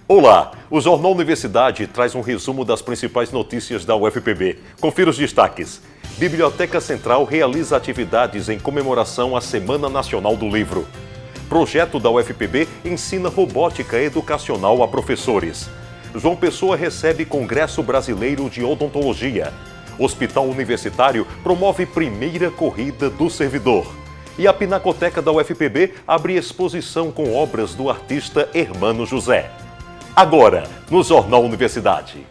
Olá, o Jornal Universidade traz um resumo das principais notícias da UFPB. Confira os destaques. Biblioteca Central realiza atividades em comemoração à Semana Nacional do Livro. Projeto da UFPB ensina robótica educacional a professores. João Pessoa recebe Congresso Brasileiro de Odontologia. Hospital Universitário promove primeira corrida do servidor. E a Pinacoteca da UFPB abre exposição com obras do artista Hermano José. Agora, no Jornal Universidade.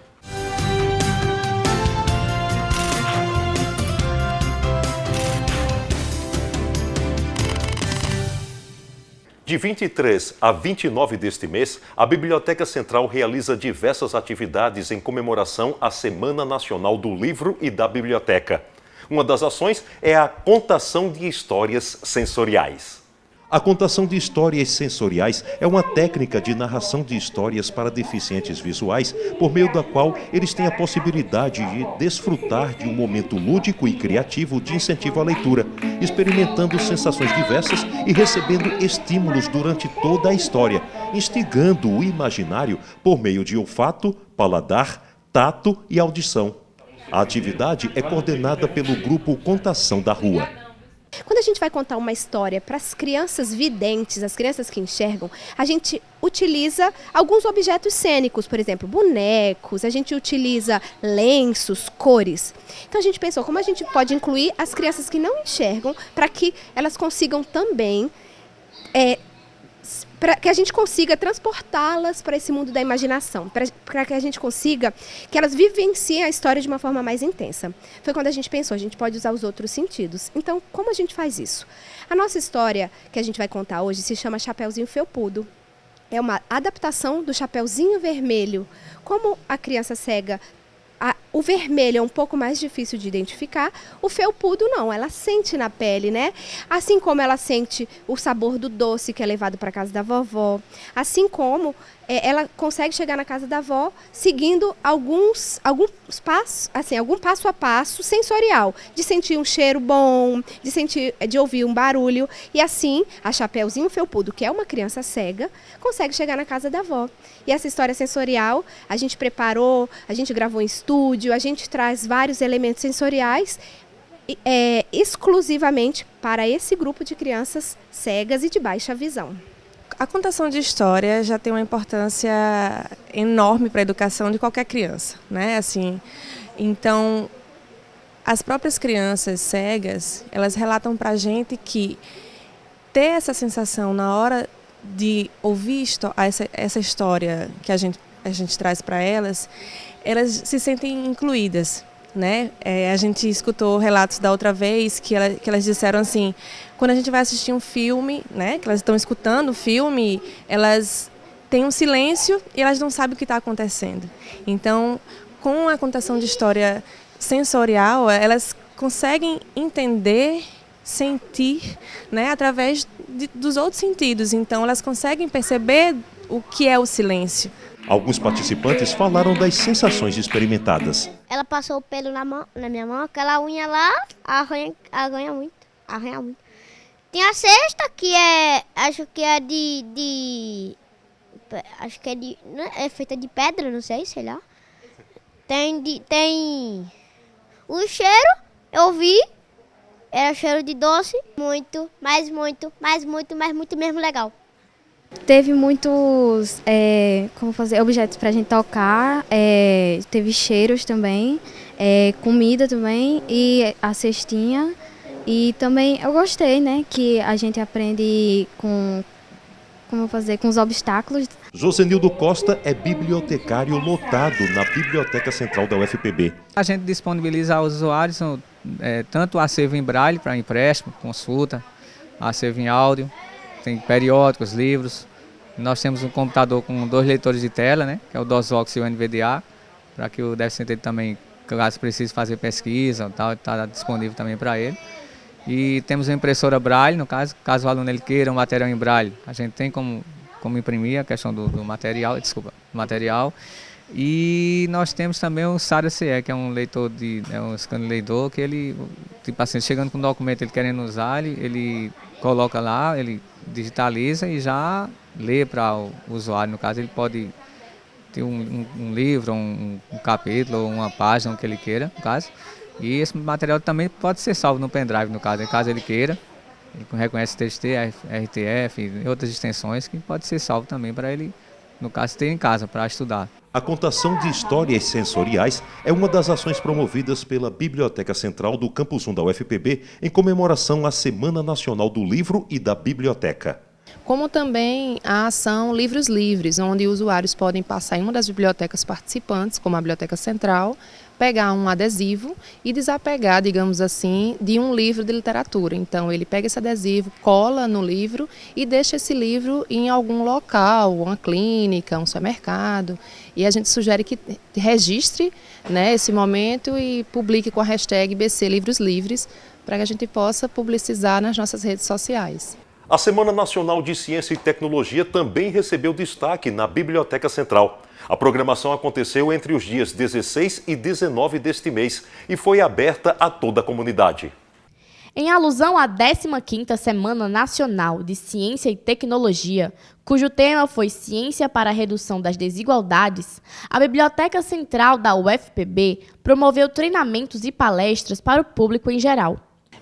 De 23 a 29 deste mês, a Biblioteca Central realiza diversas atividades em comemoração à Semana Nacional do Livro e da Biblioteca. Uma das ações é a contação de histórias sensoriais. A contação de histórias sensoriais é uma técnica de narração de histórias para deficientes visuais, por meio da qual eles têm a possibilidade de desfrutar de um momento lúdico e criativo de incentivo à leitura, experimentando sensações diversas e recebendo estímulos durante toda a história, instigando o imaginário por meio de olfato, paladar, tato e audição. A atividade é coordenada pelo grupo Contação da Rua. Quando a gente vai contar uma história para as crianças videntes, as crianças que enxergam, a gente utiliza alguns objetos cênicos, por exemplo, bonecos, a gente utiliza lenços, cores. Então a gente pensou como a gente pode incluir as crianças que não enxergam para que elas consigam também, para que a gente consiga transportá-las para esse mundo da imaginação, para que a gente consiga que elas vivenciem a história de uma forma mais intensa. Foi quando a gente pensou, a gente pode usar os outros sentidos. Então, como a gente faz isso? A nossa história que a gente vai contar hoje se chama Chapeuzinho Felpudo. É uma adaptação do Chapeuzinho Vermelho. Como a criança cega, o vermelho é um pouco mais difícil de identificar, o felpudo não, ela sente na pele, né? Assim como ela sente o sabor do doce que é levado para casa da vovó, assim como ela consegue chegar na casa da avó seguindo algum passo a passo sensorial, de sentir um cheiro bom, de ouvir um barulho, e assim a Chapeuzinho Felpudo, que é uma criança cega, consegue chegar na casa da avó. E essa história sensorial a gente preparou, a gente gravou em estúdio, a gente traz vários elementos sensoriais exclusivamente para esse grupo de crianças cegas e de baixa visão. A contação de história já tem uma importância enorme para a educação de qualquer criança, né? Assim, então, as próprias crianças cegas, elas relatam para a gente que ter essa sensação na hora de ouvir essa história que a gente traz para elas se sentem incluídas, né? A gente escutou relatos da outra vez que elas disseram assim, quando a gente vai assistir um filme, né, que elas estão escutando o filme, elas têm um silêncio e elas não sabem o que está acontecendo. Então, com a contação de história sensorial, elas conseguem entender, sentir, né, através dos outros sentidos. Então, elas conseguem perceber o que é o silêncio. Alguns participantes falaram das sensações experimentadas. Ela passou o pelo na minha mão, aquela unha lá arranha muito. Tem a cesta que acho que é é feita de pedra, não sei lá. Tem o cheiro, eu vi, era cheiro de doce, muito mesmo legal. Teve muitos objetos para a gente tocar, teve cheiros também, comida também e a cestinha. E também eu gostei, né, que a gente aprende com os obstáculos. Josenildo Costa é bibliotecário lotado na Biblioteca Central da UFPB. A gente disponibiliza aos usuários tanto o acervo em braille para empréstimo, consulta, acervo em áudio, tem periódicos, livros. Nós temos um computador com 2 leitores de tela, né, que é o DOSVox e o NVDA, para que o deficiente também, caso precise fazer pesquisa, está disponível também para ele. E temos uma impressora braille, no caso o aluno ele queira um material em braille, a gente tem como imprimir a questão do material. E nós temos também o SARA CE, que é um leitor um scanner leitor, que ele, tipo assim, chegando com um documento ele querendo usar, ele coloca lá, ele digitaliza e já lê para o usuário. No caso, ele pode tem um livro, um capítulo, uma página, o que ele queira, no caso. E esse material também pode ser salvo no pendrive, no caso ele queira. Ele reconhece TXT, RTF e outras extensões que pode ser salvo também para ele, no caso, ter em casa para estudar. A contação de histórias sensoriais é uma das ações promovidas pela Biblioteca Central do Campus 1 da UFPB em comemoração à Semana Nacional do Livro e da Biblioteca. Como também a ação Livros Livres, onde usuários podem passar em uma das bibliotecas participantes, como a Biblioteca Central, pegar um adesivo e desapegar, digamos assim, de um livro de literatura. Então, ele pega esse adesivo, cola no livro e deixa esse livro em algum local, uma clínica, um supermercado. E a gente sugere que registre, né, esse momento e publique com a hashtag BC Livros Livres, para que a gente possa publicizar nas nossas redes sociais. A Semana Nacional de Ciência e Tecnologia também recebeu destaque na Biblioteca Central. A programação aconteceu entre os dias 16 e 19 deste mês e foi aberta a toda a comunidade. Em alusão à 15ª Semana Nacional de Ciência e Tecnologia, cujo tema foi Ciência para a Redução das Desigualdades, a Biblioteca Central da UFPB promoveu treinamentos e palestras para o público em geral.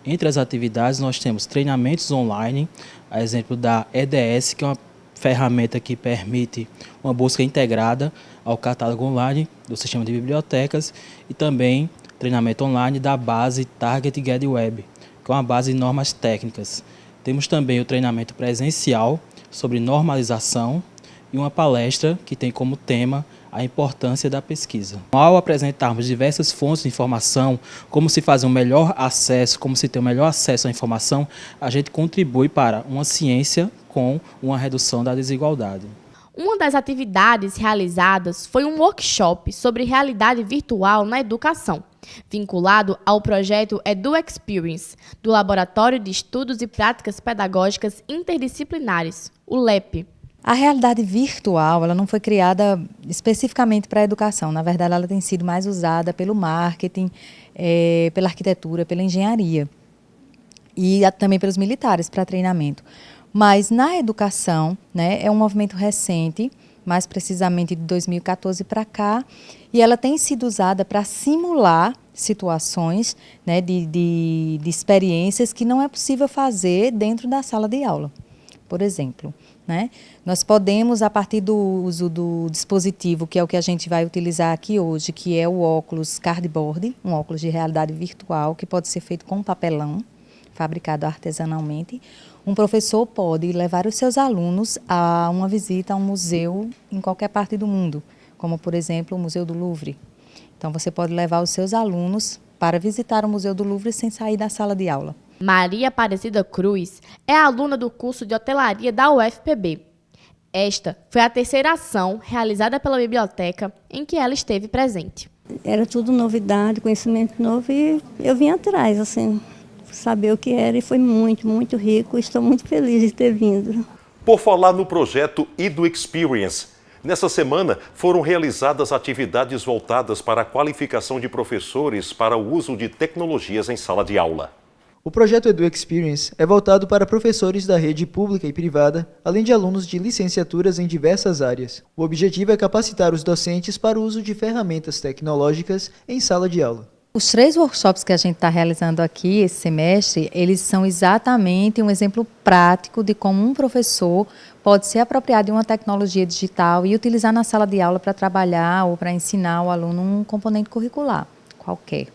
Entre as atividades nós temos treinamentos online, a exemplo da EDS, que é uma ferramenta que permite uma busca integrada ao catálogo online do sistema de bibliotecas, e também treinamento online da base Target Guide Web, que é uma base de normas técnicas. Temos também o treinamento presencial sobre normalização e uma palestra que tem como tema a importância da pesquisa. Ao apresentarmos diversas fontes de informação, como se fazer um melhor acesso, como se ter um melhor acesso à informação, a gente contribui para uma ciência com uma redução da desigualdade. Uma das atividades realizadas foi um workshop sobre realidade virtual na educação, vinculado ao projeto EduExperience, do Laboratório de Estudos e Práticas Pedagógicas Interdisciplinares, o LEP. A realidade virtual, ela não foi criada especificamente para a educação. Na verdade, ela tem sido mais usada pelo marketing, pela arquitetura, pela engenharia e também pelos militares para treinamento. Mas na educação, né, é um movimento recente, mais precisamente de 2014 para cá, e ela tem sido usada para simular situações, né, de experiências que não é possível fazer dentro da sala de aula. Por exemplo, né, nós podemos, a partir do uso do dispositivo, que é o que a gente vai utilizar aqui hoje, que é o óculos cardboard, um óculos de realidade virtual, que pode ser feito com papelão, fabricado artesanalmente. Um professor pode levar os seus alunos a uma visita a um museu em qualquer parte do mundo, como, por exemplo, o Museu do Louvre. Então, você pode levar os seus alunos para visitar o Museu do Louvre sem sair da sala de aula. Maria Aparecida Cruz é aluna do curso de hotelaria da UFPB. Esta foi a terceira ação realizada pela biblioteca em que ela esteve presente. Era tudo novidade, conhecimento novo, e eu vim atrás, assim, saber o que era, e foi muito, muito rico. Estou muito feliz de ter vindo. Por falar no projeto EduExperience, nessa semana foram realizadas atividades voltadas para a qualificação de professores para o uso de tecnologias em sala de aula. O projeto EduExperience é voltado para professores da rede pública e privada, além de alunos de licenciaturas em diversas áreas. O objetivo é capacitar os docentes para o uso de ferramentas tecnológicas em sala de aula. Os 3 workshops que a gente está realizando aqui esse semestre, eles são exatamente um exemplo prático de como um professor pode se apropriar de uma tecnologia digital e utilizar na sala de aula para trabalhar ou para ensinar o aluno um componente curricular qualquer.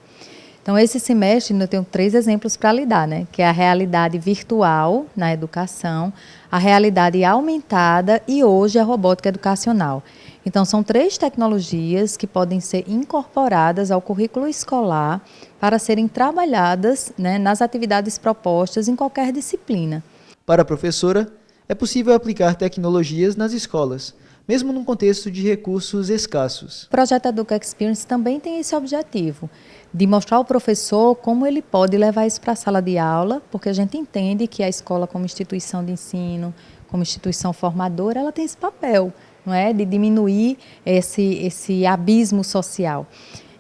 Então, esse semestre eu tenho 3 exemplos para lidar, né? Que é a realidade virtual na educação, a realidade aumentada e hoje a robótica educacional. Então, são 3 tecnologias que podem ser incorporadas ao currículo escolar para serem trabalhadas, né, nas atividades propostas em qualquer disciplina. Para a professora, é possível aplicar tecnologias nas escolas, mesmo num contexto de recursos escassos. O projeto EduExperience também tem esse objetivo, de mostrar ao professor como ele pode levar isso para a sala de aula, porque a gente entende que a escola, como instituição de ensino, como instituição formadora, ela tem esse papel, não é? De diminuir esse abismo social.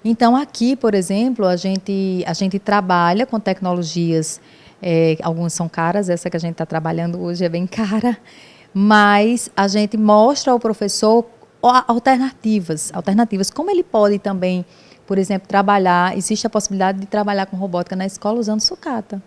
Então, aqui, por exemplo, a gente trabalha com tecnologias, algumas são caras, essa que a gente está trabalhando hoje é bem cara, mas a gente mostra ao professor alternativas. Como ele pode também, por exemplo, existe a possibilidade de trabalhar com robótica na escola usando sucata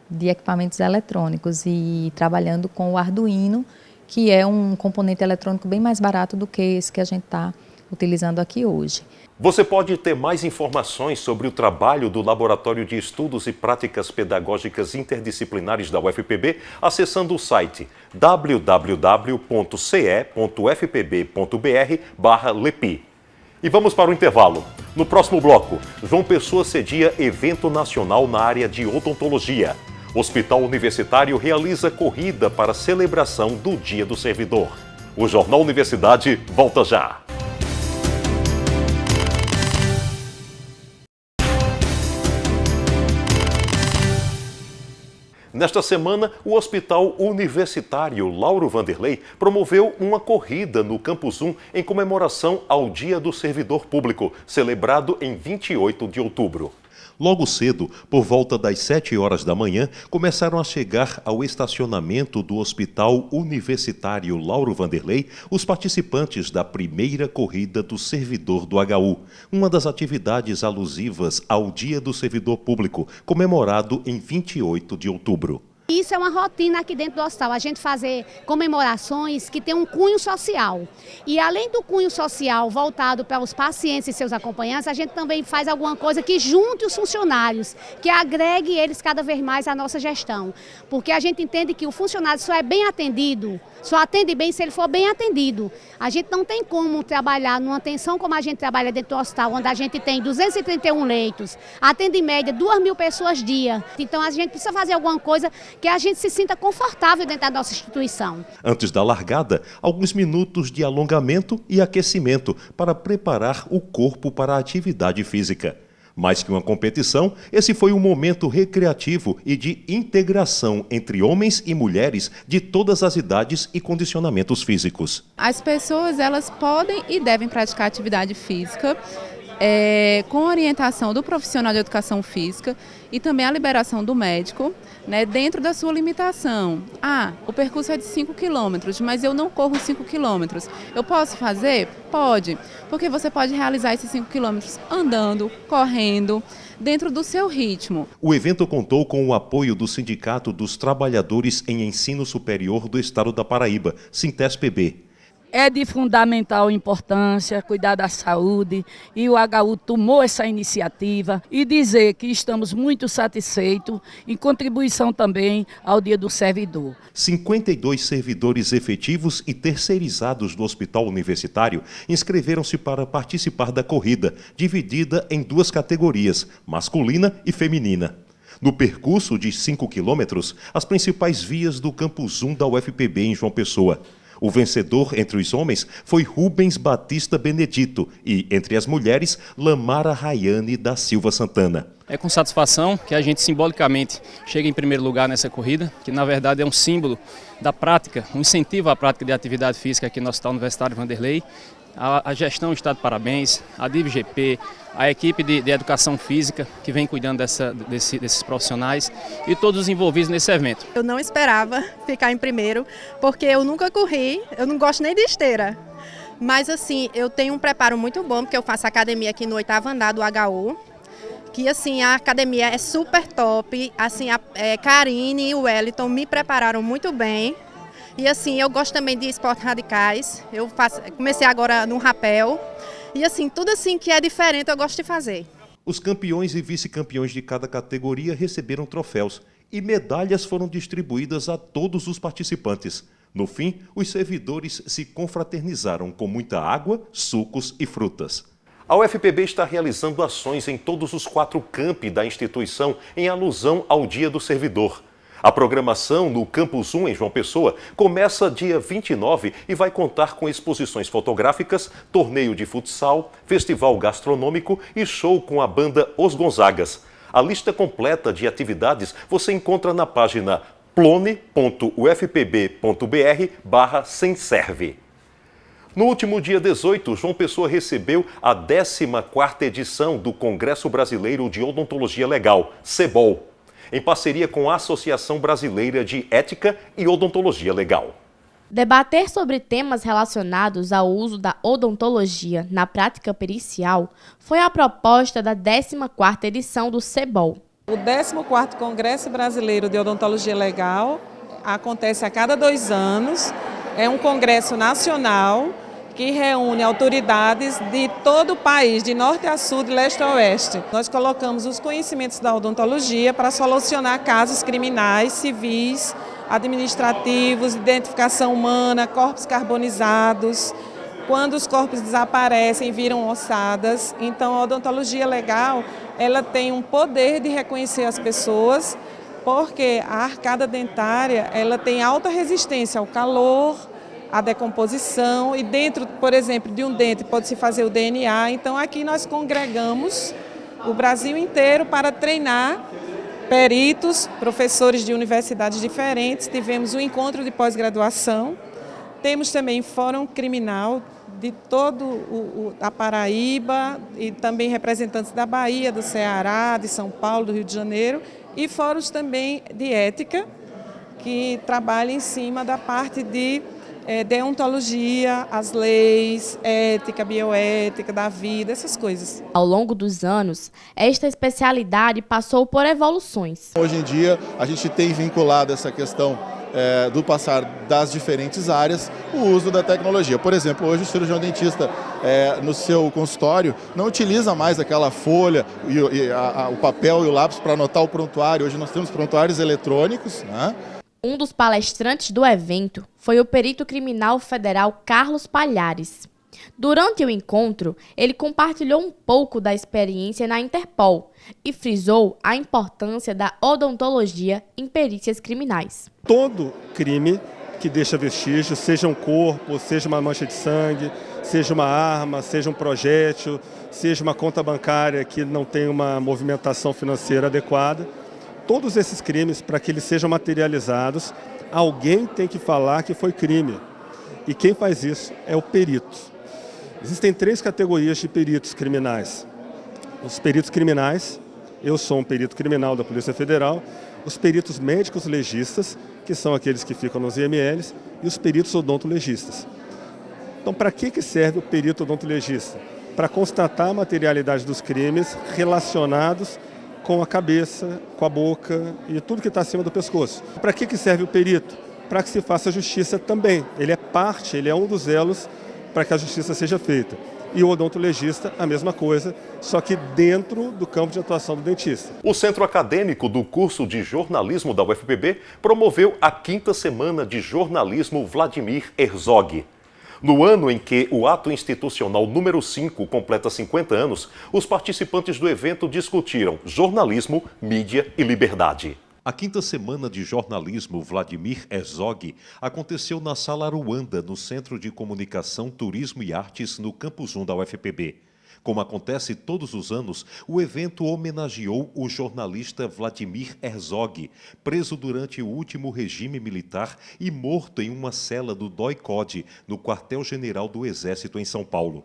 de equipamentos eletrônicos e trabalhando com o Arduino, que é um componente eletrônico bem mais barato do que esse que a gente está utilizando aqui hoje. Você pode ter mais informações sobre o trabalho do Laboratório de Estudos e Práticas Pedagógicas Interdisciplinares da UFPB acessando o site www.ce.ufpb.br/lepi. E vamos para o intervalo. No próximo bloco, João Pessoa cedia evento nacional na área de odontologia. Hospital Universitário realiza corrida para celebração do Dia do Servidor. O Jornal Universidade volta já. Nesta semana, o Hospital Universitário Lauro Vanderlei promoveu uma corrida no Campus 1 em comemoração ao Dia do Servidor Público, celebrado em 28 de outubro. Logo cedo, por volta das 7 horas da manhã, começaram a chegar ao estacionamento do Hospital Universitário Lauro Vanderlei os participantes da primeira corrida do servidor do HU, uma das atividades alusivas ao Dia do Servidor Público, comemorado em 28 de outubro. Isso é uma rotina aqui dentro do hospital, a gente fazer comemorações que tem um cunho social. E além do cunho social voltado para os pacientes e seus acompanhantes, a gente também faz alguma coisa que junte os funcionários, que agregue eles cada vez mais à nossa gestão. Porque a gente entende que o funcionário só é bem atendido, só atende bem se ele for bem atendido. A gente não tem como trabalhar numa atenção como a gente trabalha dentro do hospital, onde a gente tem 231 leitos, atende em média 2.000 pessoas dia. Então a gente precisa fazer alguma coisa que a gente se sinta confortável dentro da nossa instituição. Antes da largada, alguns minutos de alongamento e aquecimento para preparar o corpo para a atividade física. Mais que uma competição, esse foi um momento recreativo e de integração entre homens e mulheres de todas as idades e condicionamentos físicos. As pessoas, elas podem e devem praticar atividade física com orientação do profissional de educação física e também a liberação do médico, né, dentro da sua limitação. O percurso é de 5 quilômetros, mas eu não corro 5 quilômetros. Eu posso fazer? Pode, porque você pode realizar esses 5 quilômetros andando, correndo, dentro do seu ritmo. O evento contou com o apoio do Sindicato dos Trabalhadores em Ensino Superior do Estado da Paraíba, Sintesc-PB. É de fundamental importância cuidar da saúde e o HU tomou essa iniciativa e dizer que estamos muito satisfeitos em contribuição também ao Dia do Servidor. 52 servidores efetivos e terceirizados do Hospital Universitário inscreveram-se para participar da corrida, dividida em 2 categorias, masculina e feminina. No percurso de 5 quilômetros, as principais vias do Campus 1 da UFPB em João Pessoa. O vencedor entre os homens foi Rubens Batista Benedito e, entre as mulheres, Lamara Rayane da Silva Santana. É com satisfação que a gente simbolicamente chega em primeiro lugar nessa corrida, que na verdade é um símbolo da prática, um incentivo à prática de atividade física aqui no Hospital Universitário Vanderlei. A gestão está de parabéns, a DIVGP, a equipe de educação física que vem cuidando desses profissionais e todos os envolvidos nesse evento. Eu não esperava ficar em primeiro, porque eu nunca corri, eu não gosto nem de esteira. Mas assim, eu tenho um preparo muito bom, porque eu faço academia aqui no 8º andar do HU, que assim, a academia é super top, assim, a Karine e o Wellington me prepararam muito bem. E assim, eu gosto também de esportes radicais, comecei agora no rapel, e assim, tudo assim que é diferente eu gosto de fazer. Os campeões e vice-campeões de cada categoria receberam troféus e medalhas foram distribuídas a todos os participantes. No fim, os servidores se confraternizaram com muita água, sucos e frutas. A UFPB está realizando ações em todos os 4 campi da instituição em alusão ao Dia do Servidor. A programação no Campus 1 em João Pessoa começa dia 29 e vai contar com exposições fotográficas, torneio de futsal, festival gastronômico e show com a banda Os Gonzagas. A lista completa de atividades você encontra na página plone.ufpb.br/semserve. No último dia 18, João Pessoa recebeu a 14ª edição do Congresso Brasileiro de Odontologia Legal, CEBOL, em parceria com a Associação Brasileira de Ética e Odontologia Legal. Debater sobre temas relacionados ao uso da odontologia na prática pericial foi a proposta da 14ª edição do CEBOL. O 14º Congresso Brasileiro de Odontologia Legal acontece a cada 2 anos. É um congresso nacional que reúne autoridades de todo o país, de norte a sul, de leste a oeste. Nós colocamos os conhecimentos da odontologia para solucionar casos criminais, civis, administrativos, identificação humana, corpos carbonizados, quando os corpos desaparecem, viram ossadas. Então, a odontologia legal, ela tem um poder de reconhecer as pessoas, porque a arcada dentária, ela tem alta resistência ao calor, à decomposição, e dentro, por exemplo, de um dente pode-se fazer o DNA. Então, aqui nós congregamos o Brasil inteiro para treinar peritos, professores de universidades diferentes. Tivemos um encontro de pós-graduação. Temos também fórum criminal de todo a Paraíba e também representantes da Bahia, do Ceará, de São Paulo, do Rio de Janeiro, e fóruns também de ética, que trabalham em cima da parte de deontologia, as leis, ética, bioética, da vida, essas coisas. Ao longo dos anos, esta especialidade passou por evoluções. Hoje em dia, a gente tem vinculado essa questão do passar das diferentes áreas, o uso da tecnologia. Por exemplo, hoje o cirurgião dentista no seu consultório não utiliza mais aquela folha, o papel e o lápis para anotar o prontuário. Hoje nós temos prontuários eletrônicos, né? Um dos palestrantes do evento foi o perito criminal federal Carlos Palhares. Durante o encontro, ele compartilhou um pouco da experiência na Interpol e frisou a importância da odontologia em perícias criminais. Todo crime que deixa vestígio, seja um corpo, seja uma mancha de sangue, seja uma arma, seja um projétil, seja uma conta bancária que não tem uma movimentação financeira adequada, todos esses crimes, para que eles sejam materializados, alguém tem que falar que foi crime. E quem faz isso é o perito. Existem 3 categorias de peritos criminais. Os peritos criminais, eu sou um perito criminal da Polícia Federal, os peritos médicos legistas, que são aqueles que ficam nos IMLs, e os peritos odontolegistas. Então, para que serve o perito odontolegista? Para constatar a materialidade dos crimes relacionados com a cabeça, com a boca e tudo que está acima do pescoço. Para que serve o perito? Para que se faça justiça também. Ele é parte, ele é um dos elos para que a justiça seja feita. E o odontologista, a mesma coisa, só que dentro do campo de atuação do dentista. O Centro Acadêmico do curso de jornalismo da UFPB promoveu a 5ª Semana de Jornalismo Vladimir Herzog. No ano em que o ato institucional número 5 completa 50 anos, os participantes do evento discutiram jornalismo, mídia e liberdade. A 5ª Semana de Jornalismo Vladimir Herzog aconteceu na Sala Aruanda, no Centro de Comunicação, Turismo e Artes, no Campus 1 da UFPB. Como acontece todos os anos, o evento homenageou o jornalista Vladimir Herzog, preso durante o último regime militar e morto em uma cela do DOI-CODE, no quartel-general do Exército em São Paulo.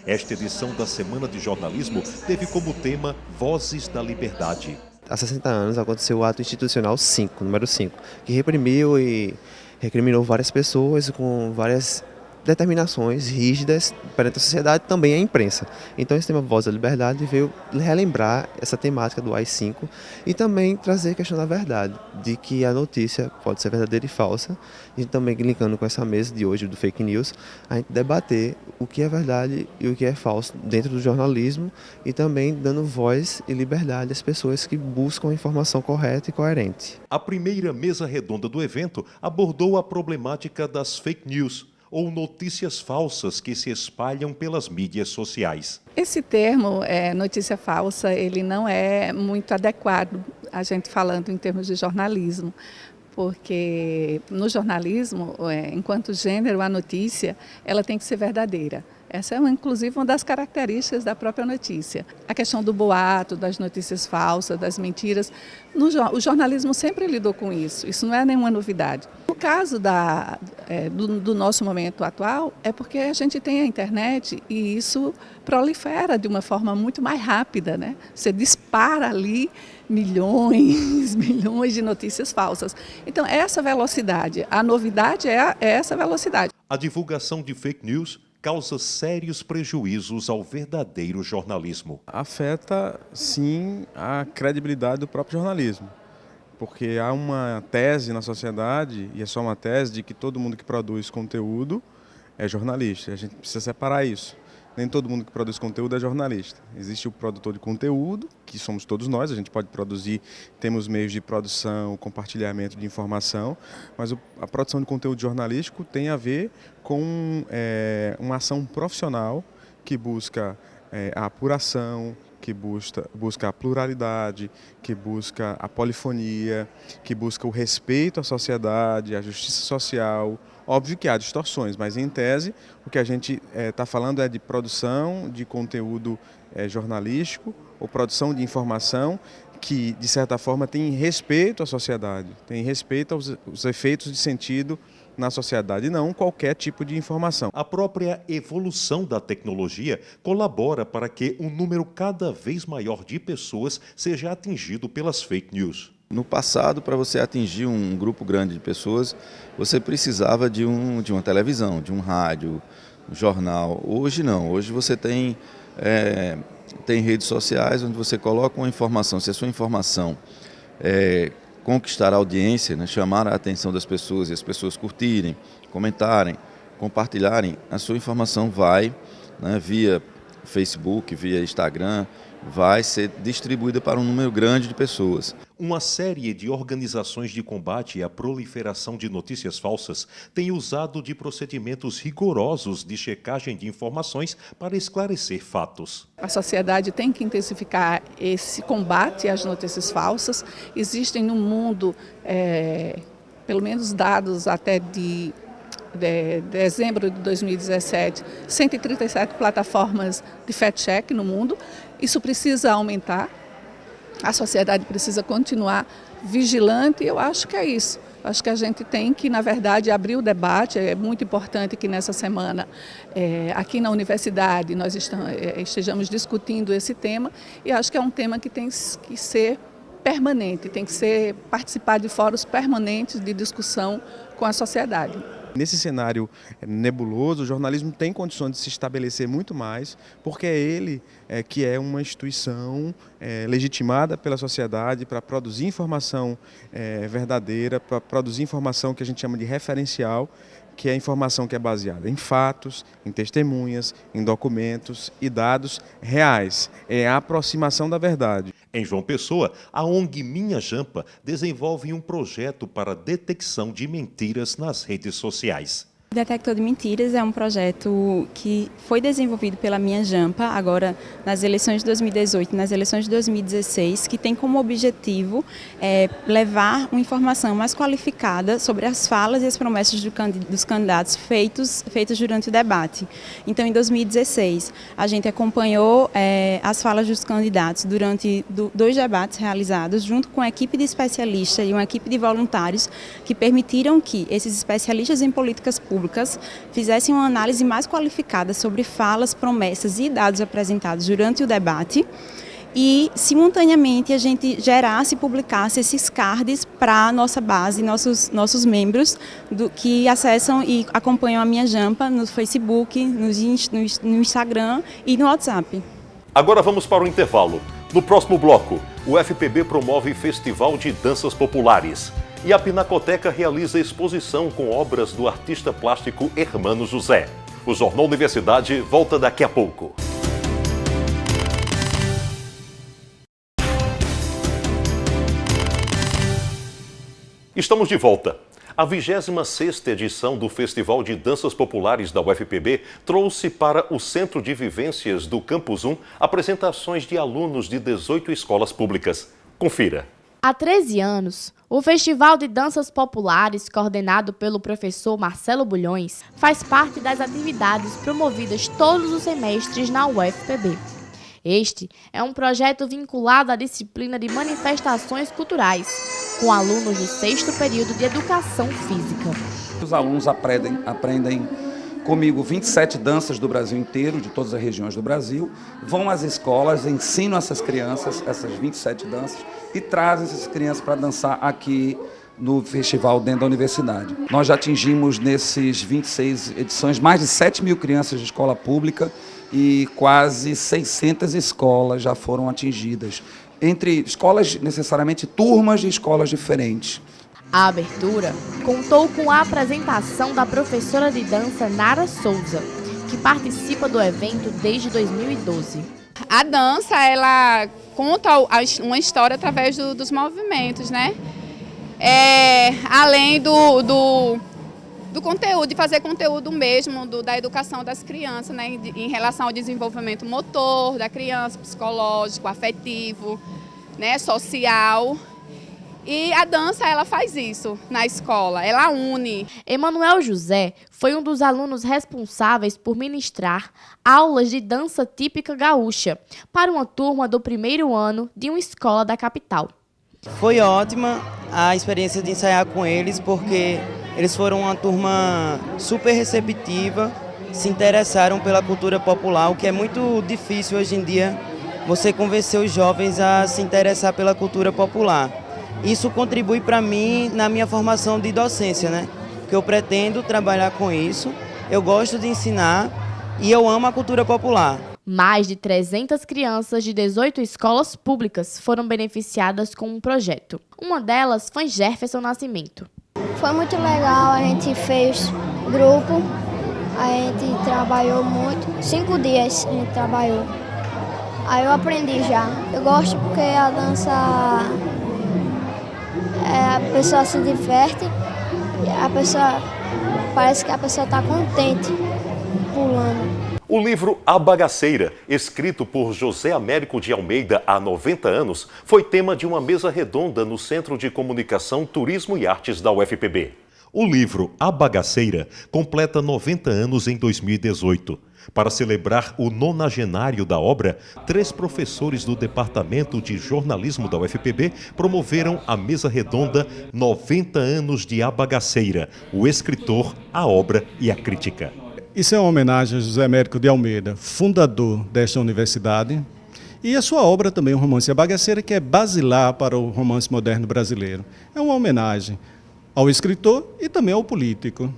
Esta edição da Semana de Jornalismo teve como tema Vozes da Liberdade. Há 60 anos aconteceu o ato institucional 5, número 5, que reprimiu e recriminou várias pessoas com várias determinações rígidas perante a sociedade e também a imprensa. Então esse tema Voz da Liberdade veio relembrar essa temática do AI-5 e também trazer a questão da verdade, de que a notícia pode ser verdadeira e falsa, e também linkando com essa mesa de hoje do fake news, a gente debater o que é verdade e o que é falso dentro do jornalismo e também dando voz e liberdade às pessoas que buscam a informação correta e coerente. A primeira mesa redonda do evento abordou a problemática das fake news, ou notícias falsas que se espalham pelas mídias sociais. Esse termo, notícia falsa, ele não é muito adequado, a gente falando em termos de jornalismo, porque no jornalismo, enquanto gênero, a notícia ela tem que ser verdadeira. Essa é, inclusive, uma das características da própria notícia. A questão do boato, das notícias falsas, das mentiras. O jornalismo sempre lidou com isso. Isso não é nenhuma novidade. No caso do nosso momento atual, é porque a gente tem a internet e isso prolifera de uma forma muito mais rápida, né? Você dispara ali milhões de notícias falsas. Então, essa velocidade, a novidade é essa velocidade. A divulgação de fake news causa sérios prejuízos ao verdadeiro jornalismo. Afeta, sim, a credibilidade do próprio jornalismo, porque há uma tese na sociedade, e é só uma tese, de que todo mundo que produz conteúdo é jornalista. A gente precisa separar isso. Nem todo mundo que produz conteúdo é jornalista. Existe o produtor de conteúdo, que somos todos nós, a gente pode produzir, temos meios de produção, compartilhamento de informação, mas a produção de conteúdo jornalístico tem a ver com uma ação profissional que busca a apuração, que busca a pluralidade, que busca a polifonia, que busca o respeito à sociedade, à justiça social. Óbvio que há distorções, mas em tese o que a gente está falando é de produção de conteúdo jornalístico ou produção de informação que, de certa forma, tem respeito à sociedade, tem respeito aos efeitos de sentido na sociedade, e não qualquer tipo de informação. A própria evolução da tecnologia colabora para que um número cada vez maior de pessoas seja atingido pelas fake news. No passado, para você atingir um grupo grande de pessoas, você precisava de uma televisão, de um rádio, um jornal. Hoje não, hoje você tem redes sociais onde você coloca uma informação. Se a sua informação conquistar a audiência, né, chamar a atenção das pessoas e as pessoas curtirem, comentarem, compartilharem, a sua informação vai, né, via Facebook, via Instagram, vai ser distribuída para um número grande de pessoas. Uma série de organizações de combate à proliferação de notícias falsas tem usado de procedimentos rigorosos de checagem de informações para esclarecer fatos. A sociedade tem que intensificar esse combate às notícias falsas. Existem no mundo, pelo menos dados até de dezembro de 2017, 137 plataformas de fact-check no mundo. Isso precisa aumentar, a sociedade precisa continuar vigilante, e eu acho que é isso. Acho que a gente tem que, na verdade, abrir o debate. É muito importante que nessa semana, aqui na universidade, nós estejamos discutindo esse tema, e acho que é um tema que tem que ser permanente, tem que participar de fóruns permanentes de discussão com a sociedade. Nesse cenário nebuloso, o jornalismo tem condições de se estabelecer muito mais, porque é ele que é uma instituição legitimada pela sociedade para produzir informação verdadeira, para produzir informação que a gente chama de referencial, que é a informação que é baseada em fatos, em testemunhas, em documentos e dados reais. É a aproximação da verdade. Em João Pessoa, a ONG Minha Jampa desenvolve um projeto para detecção de mentiras nas redes sociais. O Detector de Mentiras é um projeto que foi desenvolvido pela Minha Jampa, agora nas eleições de 2018 e nas eleições de 2016, que tem como objetivo levar uma informação mais qualificada sobre as falas e as promessas dos candidatos feitos durante o debate. Então, em 2016, a gente acompanhou as falas dos candidatos durante 2 debates realizados, junto com a equipe de especialistas e uma equipe de voluntários, que permitiram que esses especialistas em políticas públicas fizessem uma análise mais qualificada sobre falas, promessas e dados apresentados durante o debate e, simultaneamente, a gente gerasse e publicasse esses cards para a nossa base, nossos membros que acessam e acompanham a Minha Jampa no Facebook, no Instagram e no WhatsApp. Agora vamos para o intervalo. No próximo bloco, o FPB promove Festival de Danças Populares. E a Pinacoteca realiza exposição com obras do artista plástico Hermano José. O Jornal Universidade volta daqui a pouco. Estamos de volta. A 26ª edição do Festival de Danças Populares da UFPB trouxe para o Centro de Vivências do Campus 1 apresentações de alunos de 18 escolas públicas. Confira. Há 13 anos, o Festival de Danças Populares, coordenado pelo professor Marcelo Bulhões, faz parte das atividades promovidas todos os semestres na UFPB. Este é um projeto vinculado à disciplina de manifestações culturais, com alunos do 6º período de Educação Física. Os alunos aprendem comigo 27 danças do Brasil inteiro, de todas as regiões do Brasil, vão às escolas, ensinam essas crianças, essas 27 danças, e trazem essas crianças para dançar aqui no festival dentro da universidade. Nós já atingimos nesses 26 edições mais de 7 mil crianças de escola pública e quase 600 escolas já foram atingidas, entre escolas, necessariamente turmas de escolas diferentes. A abertura contou com a apresentação da professora de dança Nara Souza, que participa do evento desde 2012. A dança, ela conta uma história através dos movimentos, né? Além do conteúdo, de fazer conteúdo mesmo da educação das crianças, né? Em relação ao desenvolvimento motor da criança, psicológico, afetivo, né? Social. E a dança, ela faz isso na escola, ela une. Emanuel José foi um dos alunos responsáveis por ministrar aulas de dança típica gaúcha para uma turma do 1º ano de uma escola da capital. Foi ótima a experiência de ensaiar com eles, porque eles foram uma turma super receptiva, se interessaram pela cultura popular, o que é muito difícil hoje em dia, você convencer os jovens a se interessar pela cultura popular. Isso contribui para mim na minha formação de docência, né? Porque eu pretendo trabalhar com isso, eu gosto de ensinar e eu amo a cultura popular. Mais de 300 crianças de 18 escolas públicas foram beneficiadas com um projeto. Uma delas foi Jefferson Nascimento. Foi muito legal, a gente fez grupo, a gente trabalhou muito, 5 dias a gente trabalhou. Aí eu aprendi já. Eu gosto porque a dança, a pessoa se diverte, parece que a pessoa está contente pulando. O livro A Bagaceira, escrito por José Américo de Almeida há 90 anos, foi tema de uma mesa redonda no Centro de Comunicação, Turismo e Artes da UFPB. O livro A Bagaceira completa 90 anos em 2018. Para celebrar o 90º da obra, 3 professores do Departamento de Jornalismo da UFPB promoveram a mesa redonda 90 anos de A Bagaceira, o escritor, a obra e a crítica. Isso é uma homenagem a José Américo de Almeida, fundador desta universidade, e a sua obra também, o romance A Bagaceira, que é basilar para o romance moderno brasileiro. É uma homenagem ao escritor e também ao político.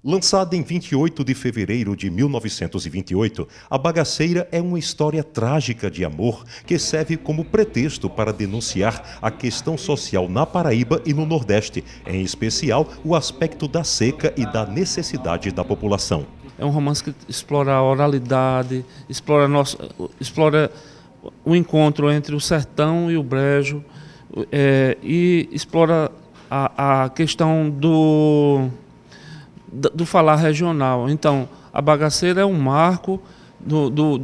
Lançada em 28 de fevereiro de 1928, A Bagaceira é uma história trágica de amor que serve como pretexto para denunciar a questão social na Paraíba e no Nordeste, em especial o aspecto da seca e da necessidade da população. É um romance que explora a oralidade, explora o encontro entre o sertão e o brejo, e explora a questão do falar regional. Então, A Bagaceira é um marco do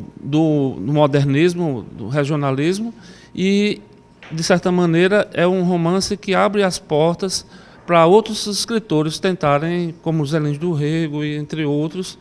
modernismo, do regionalismo, e, de certa maneira, é um romance que abre as portas para outros escritores tentarem, como Zé Lins do Rego e entre outros,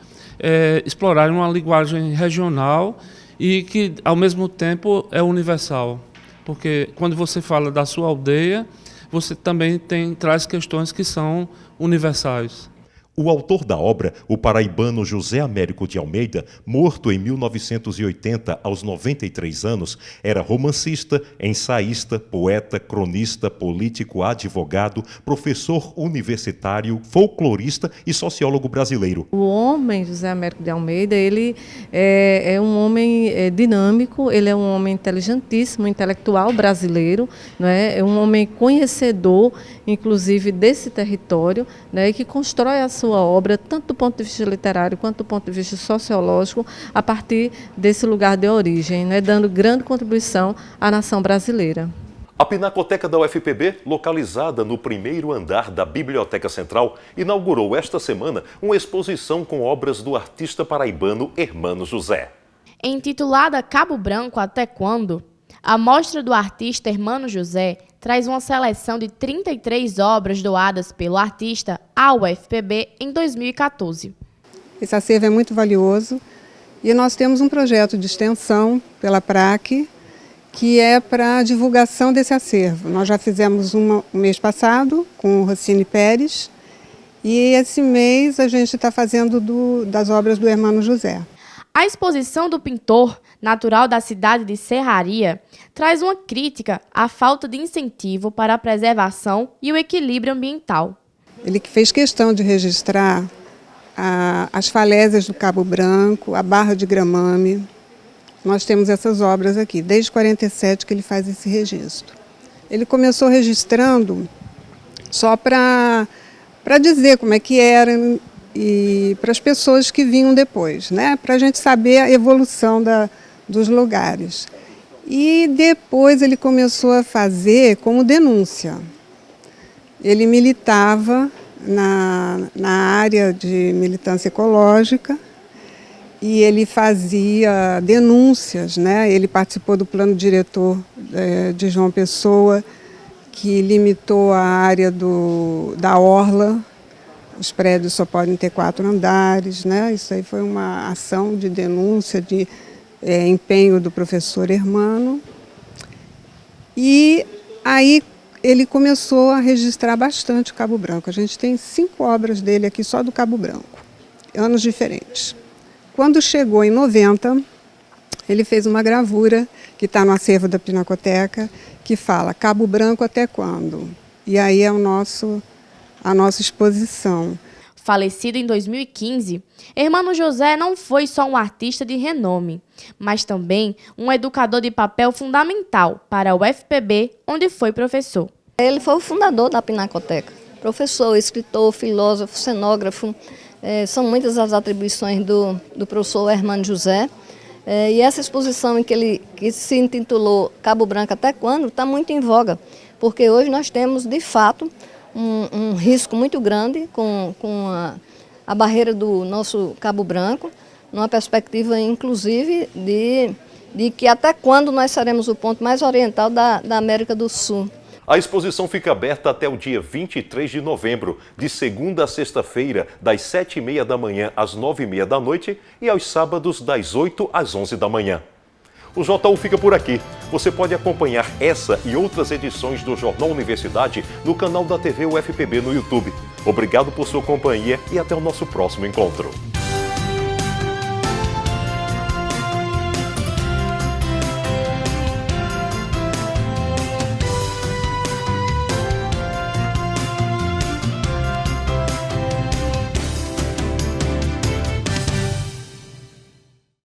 explorarem uma linguagem regional e que, ao mesmo tempo, é universal. Porque quando você fala da sua aldeia, você também traz questões que são universais. O autor da obra, o paraibano José Américo de Almeida, morto em 1980 aos 93 anos, era romancista, ensaísta, poeta, cronista, político, advogado, professor universitário, folclorista e sociólogo brasileiro. O homem José Américo de Almeida, ele é um homem dinâmico, ele é um homem inteligentíssimo, intelectual brasileiro, é um homem conhecedor, inclusive, desse território, né, que constrói a sua obra, tanto do ponto de vista literário quanto do ponto de vista sociológico, a partir desse lugar de origem, né, dando grande contribuição à nação brasileira. A Pinacoteca da UFPB, localizada no 1º andar da Biblioteca Central, inaugurou esta semana uma exposição com obras do artista paraibano Hermano José. Intitulada Cabo Branco Até Quando?, a mostra do artista Hermano José traz uma seleção de 33 obras doadas pelo artista à UFPB em 2014. Esse acervo é muito valioso e nós temos um projeto de extensão pela PRAC, que é para a divulgação desse acervo. Nós já fizemos um mês passado com o Rossini Pérez e esse mês a gente está fazendo das obras do Hermano José. A exposição do pintor, natural da cidade de Serraria, traz uma crítica à falta de incentivo para a preservação e o equilíbrio ambiental. Ele fez questão de registrar as falésias do Cabo Branco, a Barra de Gramame. Nós temos essas obras aqui, desde 47 que ele faz esse registro. Ele começou registrando só para dizer como é que era e para as pessoas que vinham depois, né? Para a gente saber a evolução dos lugares. E depois ele começou a fazer como denúncia. Ele militava na área de militância ecológica e ele fazia denúncias, né? Ele participou do plano diretor de João Pessoa, que limitou a área da orla. Os prédios só podem ter 4 andares, né? Isso aí foi uma ação de denúncia, de empenho do professor Hermano. E aí ele começou a registrar bastante o Cabo Branco. A gente tem 5 obras dele aqui só do Cabo Branco, anos diferentes. Quando chegou em 90, ele fez uma gravura que está no acervo da Pinacoteca, que fala Cabo Branco até quando? E aí é a nossa exposição. Falecido em 2015, Hermano José não foi só um artista de renome, mas também um educador de papel fundamental para a UFPB, onde foi professor. Ele foi o fundador da Pinacoteca, professor, escritor, filósofo, cenógrafo. São muitas as atribuições do professor Hermano José. E essa exposição que se intitulou Cabo Branco até quando está muito em voga, porque hoje nós temos, de fato, um risco muito grande com a barreira do nosso Cabo Branco, numa perspectiva, inclusive, de que até quando nós seremos o ponto mais oriental da América do Sul. A exposição fica aberta até o dia 23 de novembro, de segunda a sexta-feira, das 7h30 da manhã às 9h30 da noite e aos sábados, das 8 às 11 da manhã. O JU fica por aqui. Você pode acompanhar essa e outras edições do Jornal Universidade no canal da TV UFPB no YouTube. Obrigado por sua companhia e até o nosso próximo encontro.